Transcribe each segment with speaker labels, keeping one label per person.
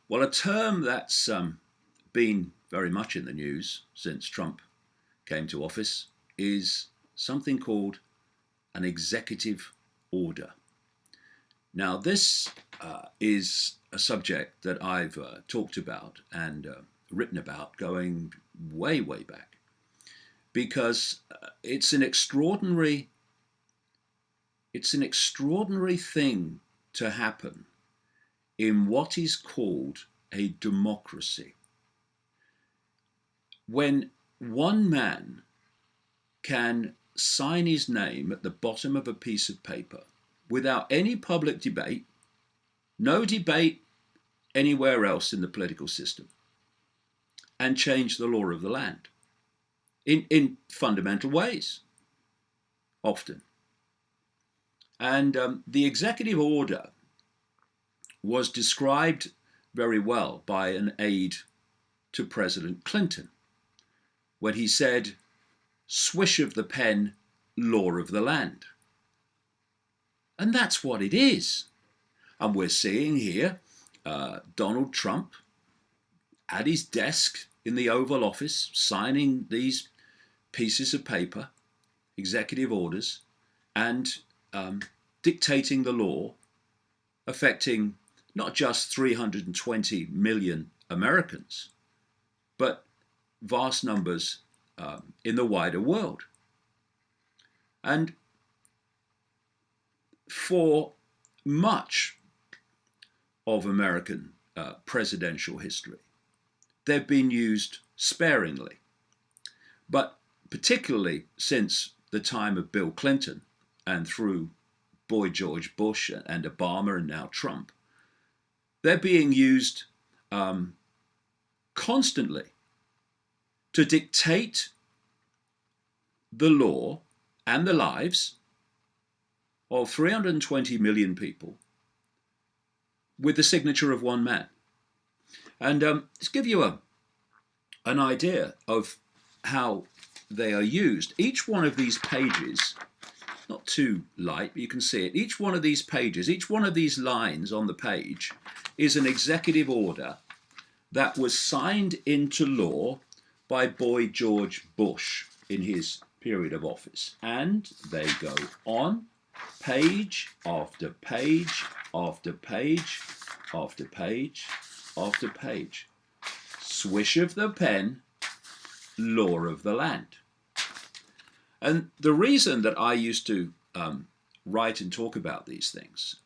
Speaker 1: Well, a term that's been very much in the news since Trump came to office is something called an executive order. Now, this is a subject that I've talked about and written about going way, way back because it's an extraordinary thing to happen in what is called a democracy. When one man can sign his name at the bottom of a piece of paper without any public debate, no debate anywhere else in the political system, and change the law of the land in fundamental ways, often. And the executive order was described very well by an aide to President Clinton when he said, "Swish of the pen, law of the land." And that's what it is. And we're seeing here Donald Trump at his desk in the Oval Office signing these pieces of paper, executive orders, and dictating the law affecting not just 320 million Americans, but vast numbers in the wider world. And for much of American presidential history, they've been used sparingly. But particularly since the time of Bill Clinton and through Boy George Bush and Obama and now Trump, they're being used constantly to dictate the law and the lives of 320 million people with the signature of one man. And let's give you an idea of how they are used. Each one of these pages, not too light, but you can see it. Each one of these pages, each one of these lines on the page is an executive order that was signed into law by Boy George Bush in his period of office. And they go on page after page after page after page after page. Swish of the pen, law of the land. And the reason that I used to write and talk about these things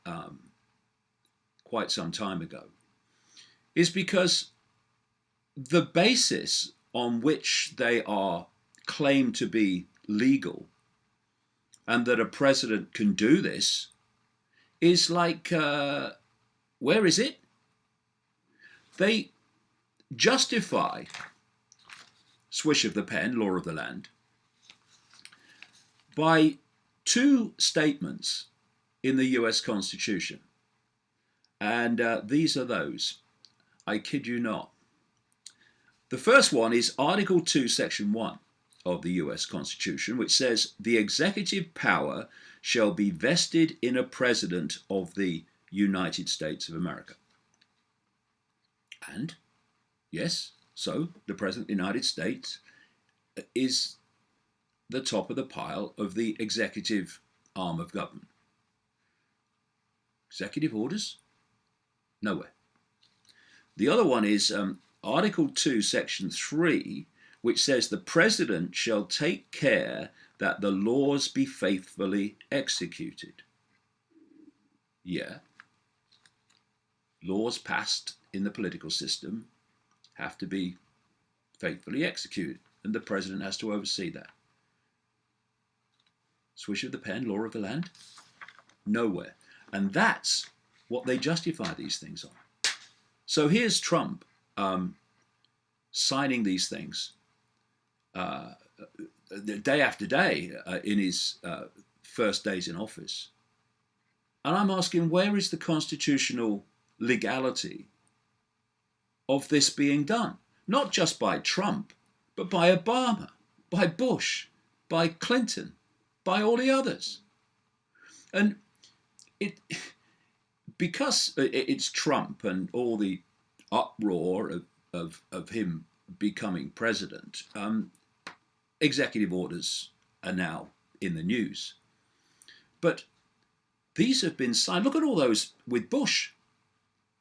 Speaker 1: quite some time ago is because the basis on which they are claimed to be legal and that a president can do this is like, where is it? They justify swish of the pen, law of the land, by two statements in the US Constitution. And these are those. I kid you not. The first one is Article 2, Section 1 of the US Constitution, which says the executive power shall be vested in a president of the United States of America. And, yes, so the President of the United States is the top of the pile of the executive arm of government. Executive orders? Nowhere. The other one is Article 2, Section 3, which says the President shall take care that the laws be faithfully executed. Yeah. Laws passed in the political system have to be faithfully executed, and the President has to oversee that. Swish of the pen, law of the land? Nowhere. And that's what they justify these things on. So here's Trump signing these things day after day in his first days in office. And I'm asking, where is the constitutional legality of this being done? Not just by Trump, but by Obama, by Bush, by Clinton, by all the others. And because it's Trump and all the uproar of him becoming president, executive orders are now in the news. But these have been signed. Look at all those with Bush.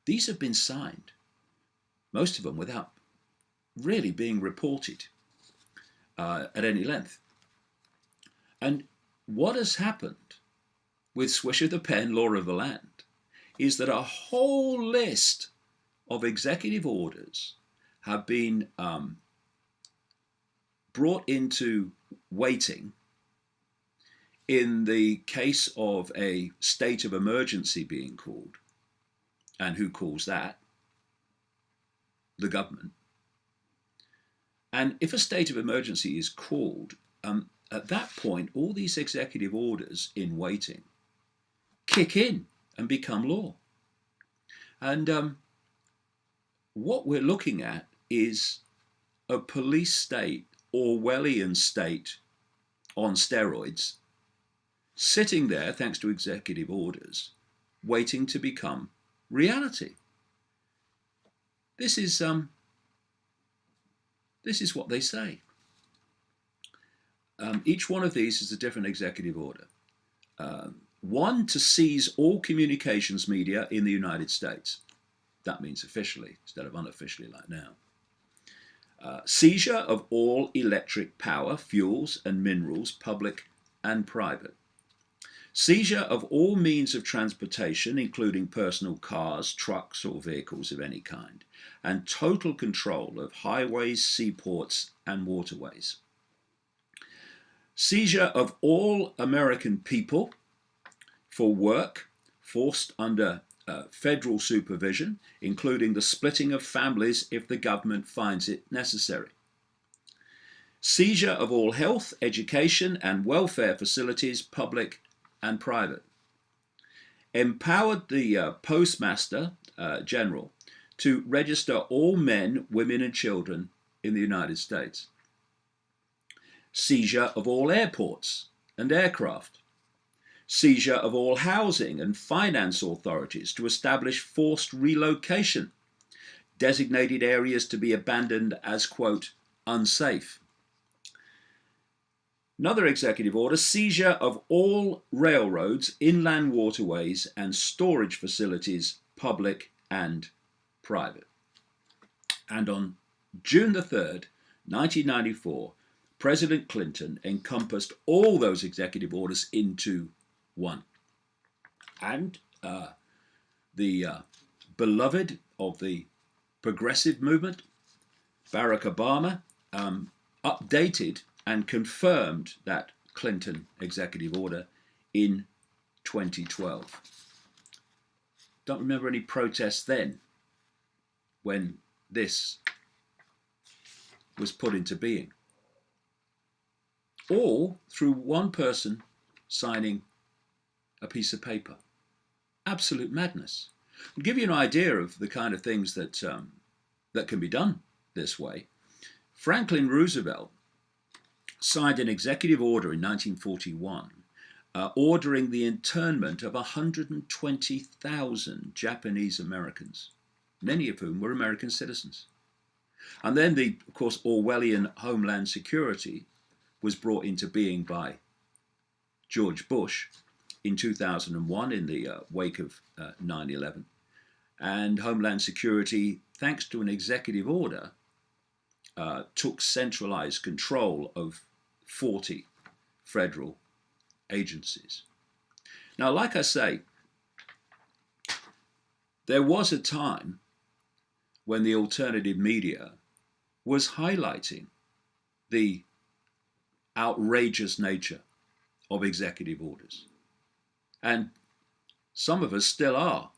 Speaker 1: These have been signed, most of them without really being reported at any length. And what has happened with swish of the pen, law of the land, is that a whole list of executive orders have been brought into waiting in the case of a state of emergency being called. And who calls that? The government. And if a state of emergency is called, at that point, all these executive orders in waiting kick in and become law. And what we're looking at is a police state, Orwellian state on steroids, sitting there, thanks to executive orders, waiting to become reality. This is what they say. Each one of these is a different executive order. One, to seize all communications media in the United States. That means officially instead of unofficially like now. Seizure of all electric power, fuels and minerals, public and private. Seizure of all means of transportation, including personal cars, trucks or vehicles of any kind, and total control of highways, seaports and waterways. Seizure of all American people for work forced under federal supervision, including the splitting of families if the government finds it necessary. Seizure of all health, education and welfare facilities, public and private. Empowered the Postmaster General to register all men, women and children in the United States. Seizure of all airports and aircraft. Seizure of all housing and finance authorities to establish forced relocation, designated areas to be abandoned as, quote, unsafe. Another executive order, seizure of all railroads, inland waterways and storage facilities, public and private. And on June the 3rd, 1994, President Clinton encompassed all those executive orders into one. And the beloved of the progressive movement, Barack Obama, updated and confirmed that Clinton executive order in 2012. Don't remember any protests then when this was put into being. All through one person signing a piece of paper. Absolute madness. To give you an idea of the kind of things that that can be done this way, Franklin Roosevelt signed an executive order in 1941 ordering the internment of 120,000 Japanese Americans, many of whom were American citizens. And then the, of course, Orwellian Homeland Security was brought into being by George Bush in 2001 in the wake of 9/11. And Homeland Security, thanks to an executive order, took centralized control of 40 federal agencies. Now, like I say, there was a time when the alternative media was highlighting the outrageous nature of executive orders. And some of us still are.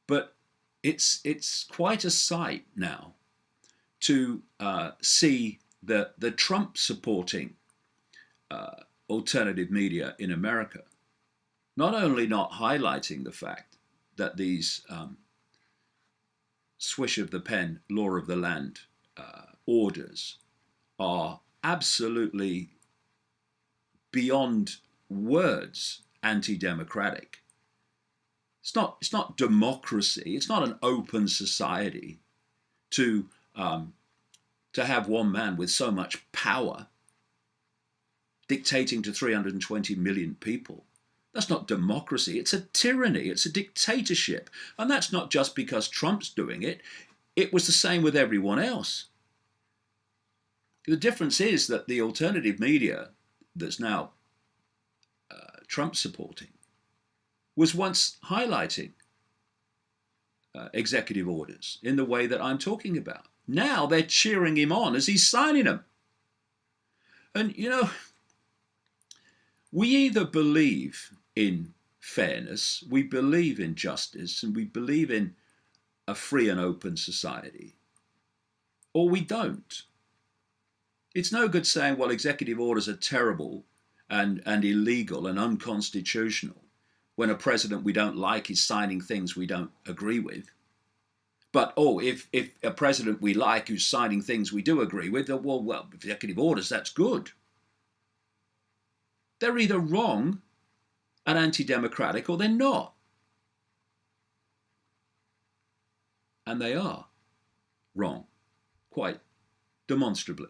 Speaker 1: But it's quite a sight now to see the Trump supporting alternative media in America not only not highlighting the fact that these swish of the pen, law of the land orders are absolutely beyond words anti-democratic, It's not democracy. It's not an open society to have one man with so much power dictating to 320 million people. That's not democracy. It's a tyranny. It's a dictatorship. And that's not just because Trump's doing it. It was the same with everyone else. The difference is that the alternative media that's now Trump supporting was once highlighting executive orders in the way that I'm talking about. Now they're cheering him on as he's signing them. And, we either believe in fairness, we believe in justice, and we believe in a free and open society, or we don't. It's no good saying, well, executive orders are terrible and illegal and unconstitutional when a president we don't like is signing things we don't agree with. But, if a president we like who's signing things we do agree with, well, executive orders, that's good. They're either wrong and anti-democratic or they're not. And they are wrong, quite demonstrably.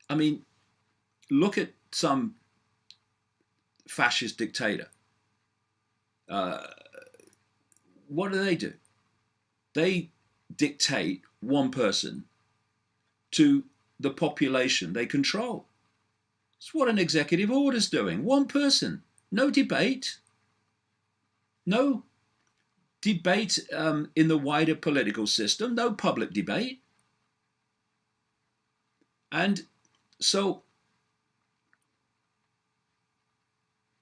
Speaker 1: I mean, look at some fascist dictator. What do? They dictate one person to the population they control. It's what an executive order's doing. One person, no debate. No debate in the wider political system, no public debate. And so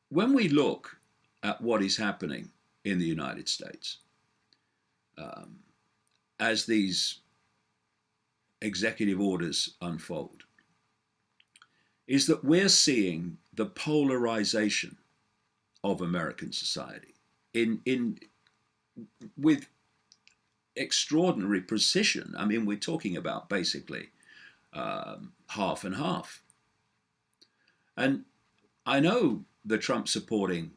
Speaker 1: when we look at what is happening in the United States, as these executive orders unfold, is that we're seeing the polarization of American society with extraordinary precision. I mean, we're talking about basically half and half. And I know the Trump supporting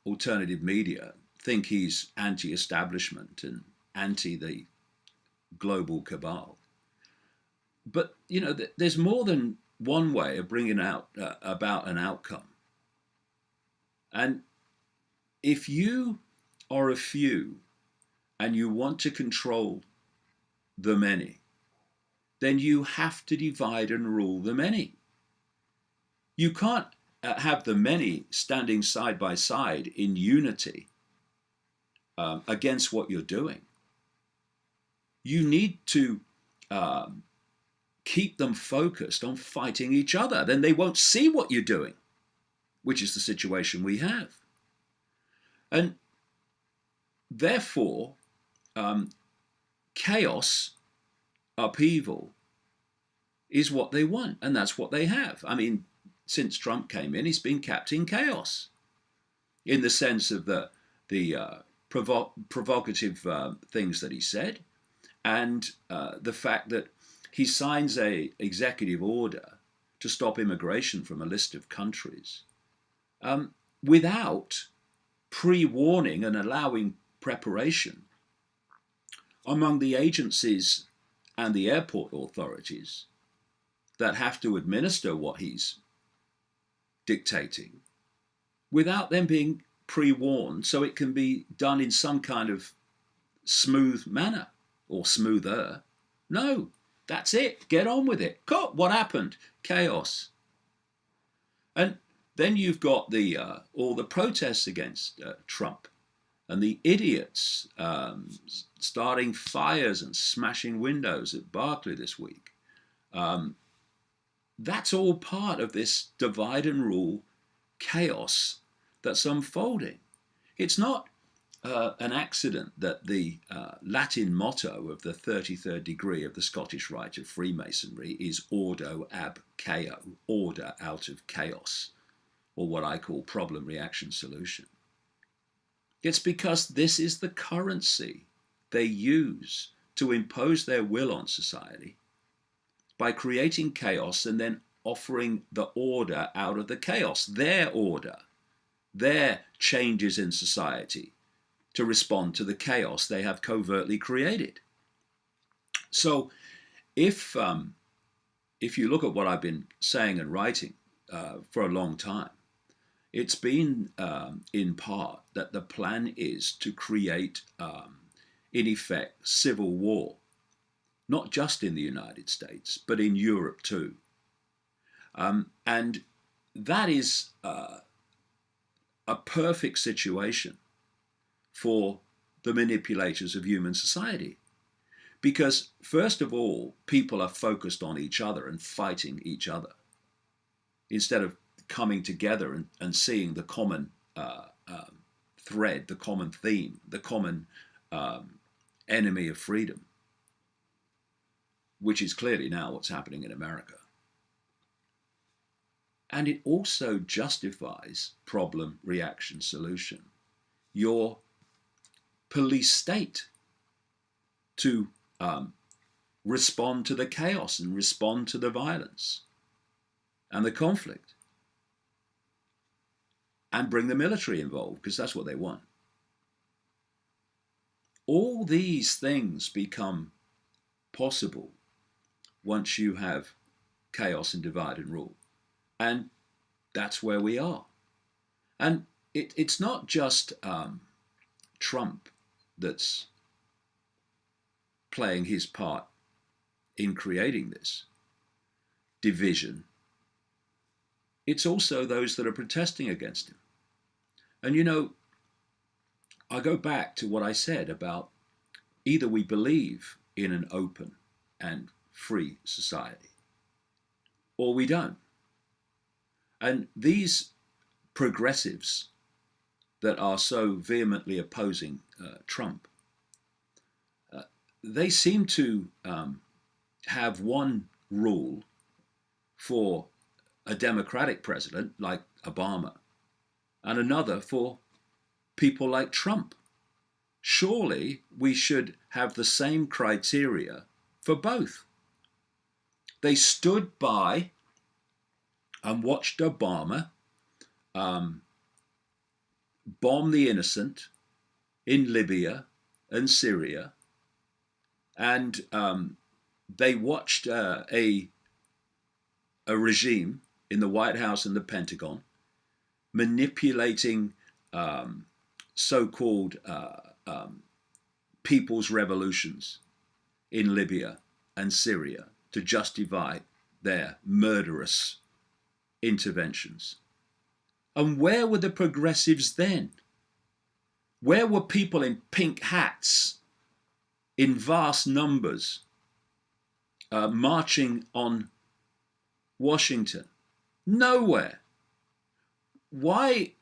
Speaker 1: alternative media think he's anti-establishment and anti the global cabal. But, there's more than one way of bringing out about an outcome. And if you are a few and you want to control the many, then you have to divide and rule the many. You can't have the many standing side by side in unity against what you're doing. You need to keep them focused on fighting each other. Then they won't see what you're doing, which is the situation we have. And therefore, chaos, upheaval, is what they want, and that's what they have. I mean, since Trump came in, he's been kept in chaos, in the sense of the provocative things that he said, and the fact that he signs a executive order to stop immigration from a list of countries without pre-warning and allowing preparation among the agencies and the airport authorities that have to administer what he's dictating, without them being pre-warned so it can be done in some kind of smooth manner or smoother. No, that's it. Get on with it. What happened? Chaos. And then you've got all the protests against Trump and the idiots starting fires and smashing windows at Barclay this week. That's all part of this divide and rule chaos that's unfolding. It's not an accident that the Latin motto of the 33rd degree of the Scottish Rite of Freemasonry is ordo ab chao, order out of chaos, or what I call problem, reaction, solution. It's because this is the currency they use to impose their will on society by creating chaos and then offering the order out of the chaos, their order, their changes in society to respond to the chaos they have covertly created. So if you look at what I've been saying and writing for a long time, it's been in part that the plan is to create, in effect, civil war, not just in the United States, but in Europe too. And that is a perfect situation for the manipulators of human society. Because, first of all, people are focused on each other and fighting each other instead of coming together and seeing the common thread, the common theme, the common enemy of freedom, which is clearly now what's happening in America. And it also justifies problem, reaction, solution. Your police state to respond to the chaos and respond to the violence and the conflict, and bring the military involved, because that's what they want. All these things become possible once you have chaos and divide and rule. And that's where we are. And it's not just Trump that's playing his part in creating this division. It's also those that are protesting against him. And you know, I go back to what I said about either we believe in an open and free society, or we don't. And these progressives that are so vehemently opposing Trump, they seem to have one rule for a Democratic president like Obama and another for people like Trump. Surely we should have the same criteria for both. They stood by and watched Obama bomb the innocent in Libya and Syria, and they watched a regime in the White House and the Pentagon manipulating so-called people's revolutions in Libya and Syria to justify their murderous interventions. And where were the progressives then? Where were people in pink hats in vast numbers marching on Washington? Nowhere. Why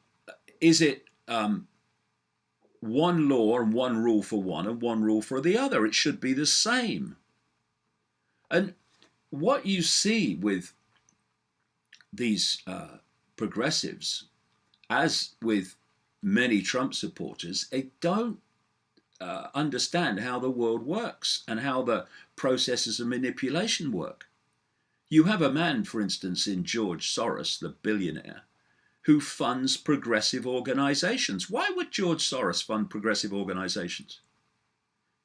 Speaker 1: is it one law and one rule for one and one rule for the other? It should be the same. And what you see with these progressives, as with many Trump supporters, they don't understand how the world works and how the processes of manipulation work. You have a man, for instance, in George Soros, the billionaire, who funds progressive organizations. Why would George Soros fund progressive organizations?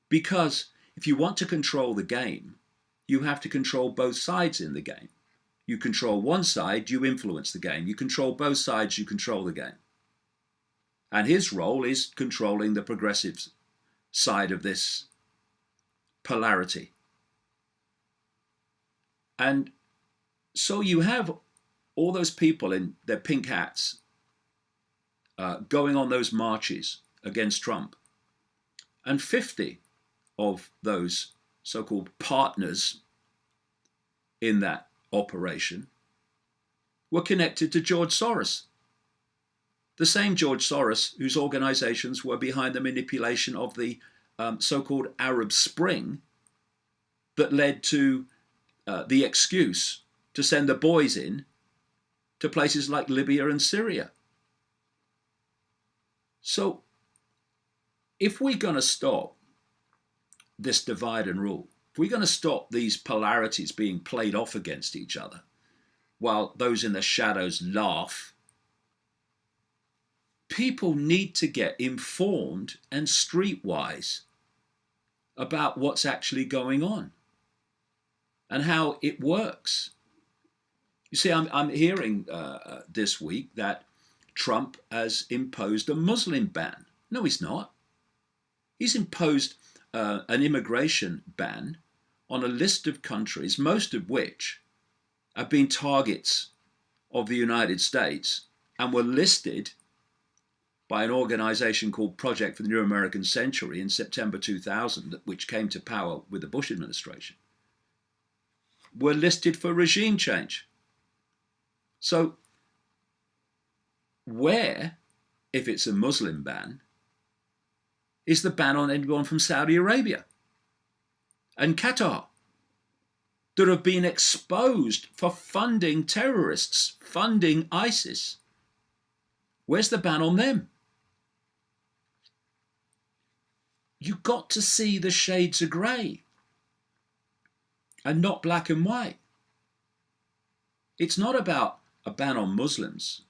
Speaker 1: Because if you want to control the game, you have to control both sides in the game. You control one side, you influence the game. You control both sides, you control the game. And his role is controlling the progressive side of this polarity. And so you have all those people in their pink hats going on those marches against Trump. And 50 of those so-called partners in that operation were connected to George Soros. The same George Soros whose organizations were behind the manipulation of the so-called Arab Spring that led to the excuse to send the boys in to places like Libya and Syria. So if we're going to stop this divide and rule, if we're going to stop these polarities being played off against each other, while those in the shadows laugh, people need to get informed and streetwise about what's actually going on and how it works. You see, I'm hearing this week that Trump has imposed a Muslim ban. No, he's not. He's imposed an immigration ban on a list of countries, most of which have been targets of the United States and were listed by an organization called Project for the New American Century in September 2000, which came to power with the Bush administration, were listed for regime change. So where, if it's a Muslim ban, is the ban on anyone from Saudi Arabia and Qatar that have been exposed for funding terrorists, funding ISIS? Where's the ban on them? You've got to see the shades of grey and not black and white. It's not about a ban on Muslims.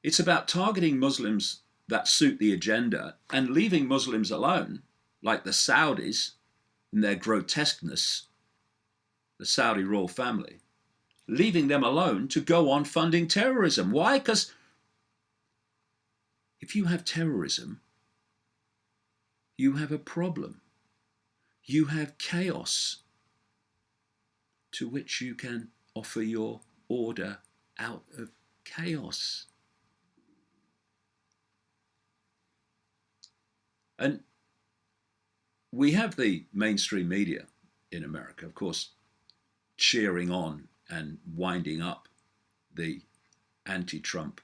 Speaker 1: It's about targeting Muslims that suit the agenda and leaving Muslims alone, like the Saudis in their grotesqueness, the Saudi royal family, leaving them alone to go on funding terrorism. Why? Because if you have terrorism, you have a problem. You have chaos to which you can offer your order out of chaos. And we have the mainstream media in America, of course, cheering on and winding up the anti-Trump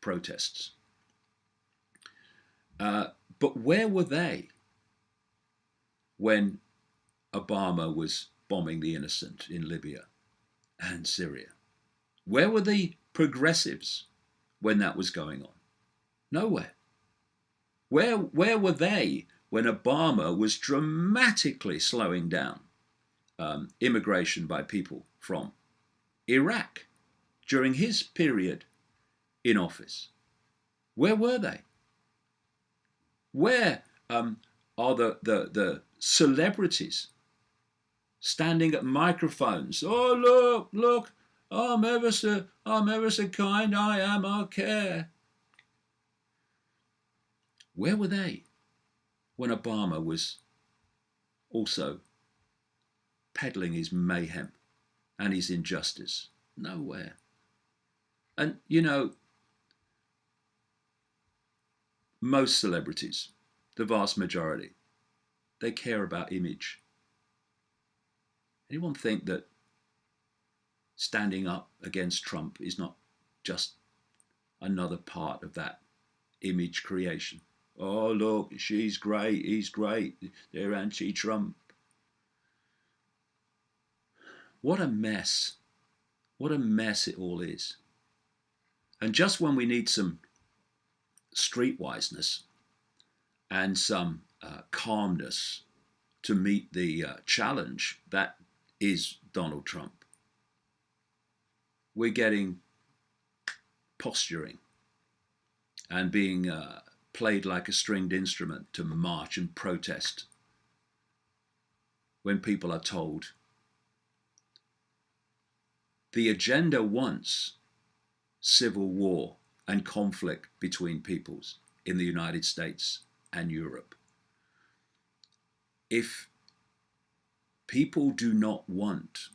Speaker 1: protests. But where were they when Obama was bombing the innocent in Libya and Syria? Where were the progressives when that was going on? Nowhere. Where were they when Obama was dramatically slowing down immigration by people from Iraq during his period in office? Where were they? Where are the celebrities standing at microphones? Oh, look, I'm ever so kind, I am, I care. Where were they when Obama was also peddling his mayhem and his injustice? Nowhere. And, you know, most celebrities, the vast majority, they care about image. Anyone think that standing up against Trump is not just another part of that image creation? Oh, look, she's great, he's great, they're anti-Trump. What a mess. What a mess it all is. And just when we need some streetwiseness and some calmness to meet the challenge that is Donald Trump, we're getting posturing and being played like a stringed instrument to march and protest when people are told the agenda wants civil war and conflict between peoples in the United States and Europe. If people do not want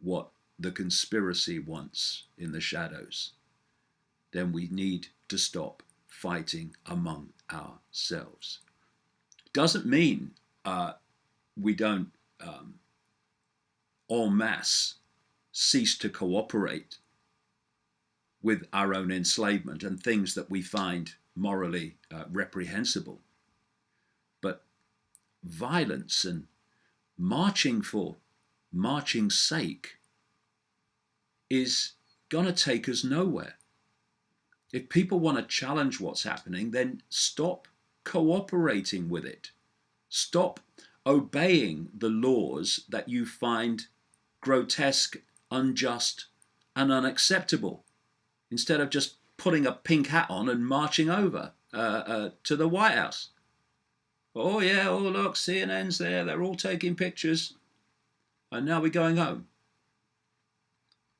Speaker 1: what the conspiracy wants in the shadows, then we need to stop fighting among ourselves. Doesn't mean we don't en masse cease to cooperate with our own enslavement and things that we find morally reprehensible. But violence and marching for marching's sake is going to take us nowhere. If people want to challenge what's happening, then stop cooperating with it. Stop obeying the laws that you find grotesque, unjust, and unacceptable, instead of just putting a pink hat on and marching over to the White House. Oh yeah, oh look, CNN's there, they're all taking pictures. And now we're going home.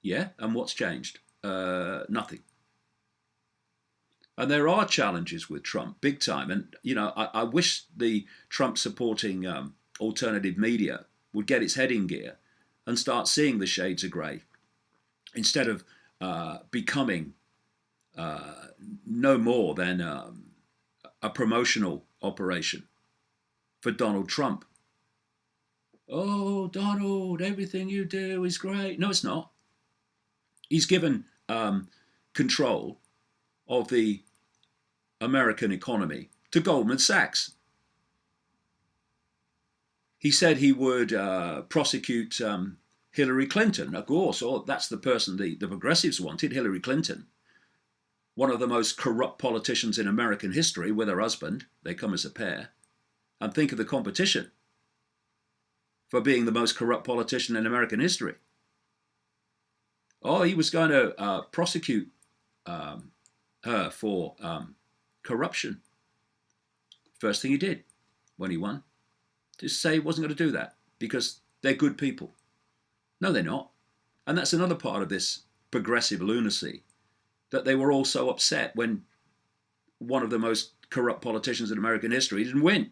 Speaker 1: Yeah, and what's changed? Nothing. And there are challenges with Trump, big time. And, you know, I wish the Trump supporting alternative media would get its head in gear and start seeing the shades of grey instead of becoming no more than a promotional operation for Donald Trump. Oh, Donald, everything you do is great. No, it's not. He's given control of the American economy to Goldman Sachs. He said he would prosecute Hillary Clinton. Of course, that's the person the progressives wanted, Hillary Clinton. One of the most corrupt politicians in American history with her husband. They come as a pair. And think of the competition for being the most corrupt politician in American history. Oh, he was going to prosecute her for corruption. First thing he did when he won, just say he wasn't going to do that because they're good people. No, they're not. And that's another part of this progressive lunacy, that they were all so upset when one of the most corrupt politicians in American history didn't win.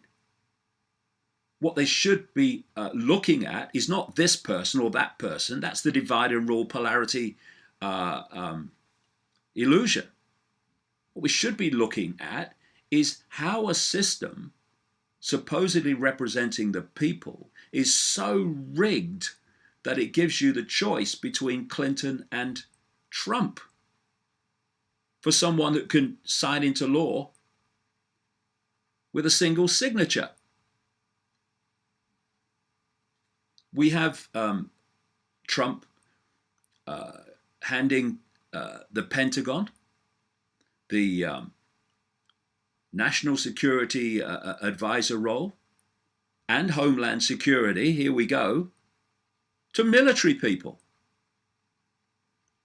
Speaker 1: What they should be looking at is not this person or that person. That's the divide and rule polarity illusion. What we should be looking at is how a system supposedly representing the people is so rigged that it gives you the choice between Clinton and Trump for someone that can sign into law with a single signature. We have Trump handing the Pentagon, the National Security Advisor role, and Homeland Security, here we go, to military people.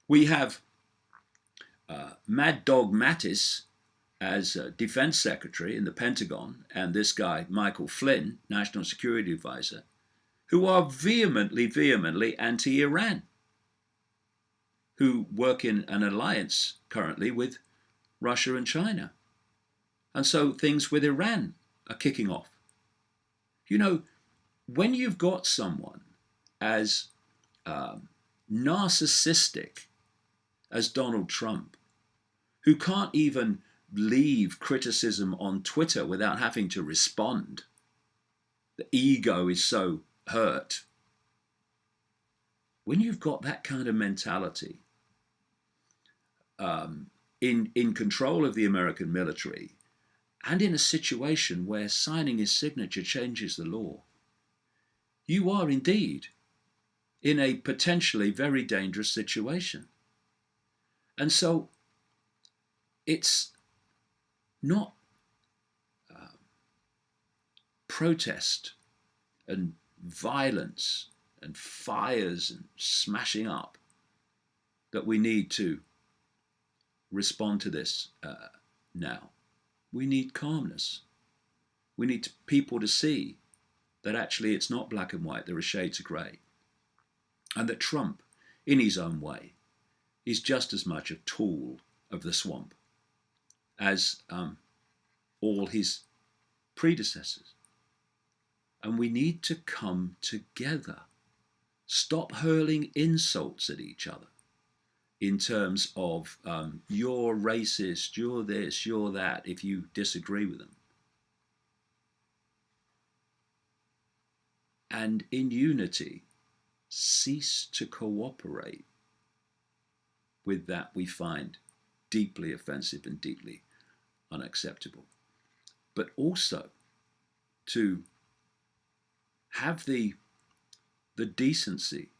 Speaker 1: We have Mad Dog Mattis as Defense Secretary in the Pentagon, and this guy, Michael Flynn, National Security Advisor, who are vehemently anti-Iran, who work in an alliance currently with Russia and China. And so things with Iran are kicking off. You know, when you've got someone as narcissistic as Donald Trump, who can't even leave criticism on Twitter without having to respond, the ego is so hurt. When you've got that kind of mentality in control of the American military, and in a situation where signing his signature changes the law, you are indeed in a potentially very dangerous situation. And so it's not protest and violence and fires and smashing up that we need to respond to this now. We need calmness. We need people to see that actually it's not black and white, there are shades of grey. And that Trump, in his own way, is just as much a tool of the swamp as all his predecessors. And we need to come together. Stop hurling insults at each other in terms of you're racist, you're this, you're that, if you disagree with them. And in unity, cease to cooperate with that we find deeply offensive and deeply unacceptable. But also to have the decency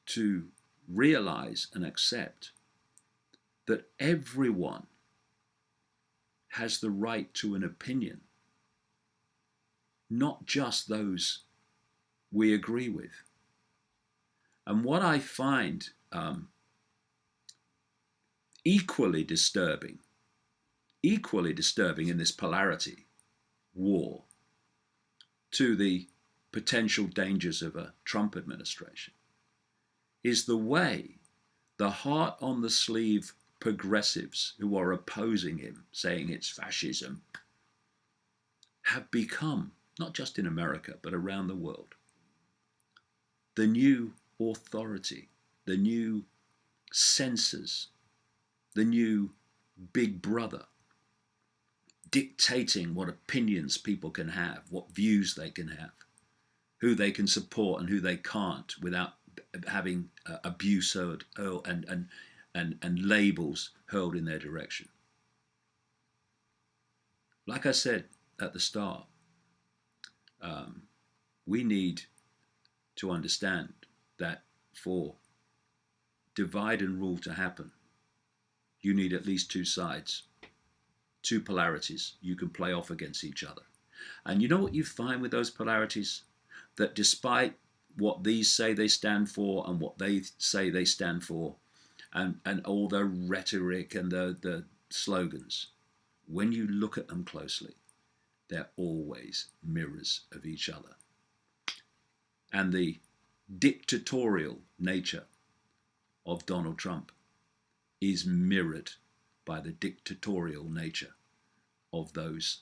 Speaker 1: to realize and accept that everyone has the right to an opinion, not just those we agree with. And what I find equally disturbing in this polarity war to the potential dangers of a Trump administration is the way the heart on the sleeve progressives who are opposing him, saying it's fascism, have become, not just in America, but around the world, the new authority, the new censors, the new big brother, dictating what opinions people can have, what views they can have, who they can support and who they can't without having abuse hurled and labels hurled in their direction. Like I said at the start, we need to understand that for divide and rule to happen, you need at least two sides, two polarities you can play off against each other. And you know what you find with those polarities? That despite what these say they stand for and what they say they stand for, and all the rhetoric and the slogans, when you look at them closely, they're always mirrors of each other. And the dictatorial nature of Donald Trump is mirrored by the dictatorial nature of those